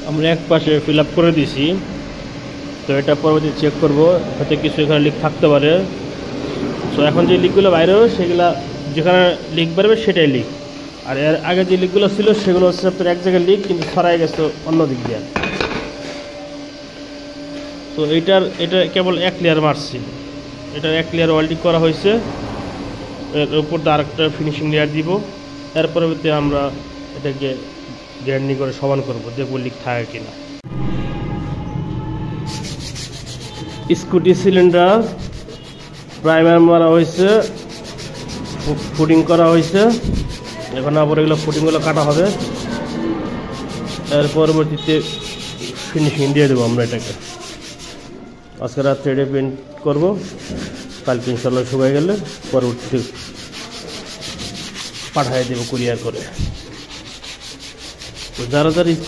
আমরা এক পাশে ফিল আপ করে দিছি, তো এটা পরবর্তী চেক করব, হয়তো কিছু এখানে লিক থাকতে পারে। তো এখন যে লিকগুলো বাইরে হবে সেগুলো যেখানে লিক বেরোবে সেটাই লিক, আর এর আগে যে লিকগুলো ছিল সেগুলো হচ্ছে আপনার এক জায়গায় লিক কিন্তু ছড়াই গেছে অন্য দিক দিয়ে। তো এটা কেবল এক লেয়ার মারছি, এটার এক লেয়ার ওয়েল্ডিং করা হয়েছে, এর উপর দিয়ে আরেকটা ফিনিশিং লেয়ার দিব। এর পরবর্তী আমরা এটাকে গ্যান্ডি করে সমান করব, দেখব লিক থাকে কিনা। স্কুটি সিলিন্ডার প্রাইমার মারা হয়েছে, ফুটিং করা হয়েছে, এখন আবার এগুলো ফুটিংগুলো কাটা হবে। এর পরবর্তীতে ফিনিশিং দিয়ে দেবো আমরা এটাকে। আজকে রাত্রে এটা পেন্ট করবো, কালকে ইনশাল্লাহ শুকায় গেলে পরবর্তীতে পাঠিয়ে দেবো কুরিয়ার করে। তো যারা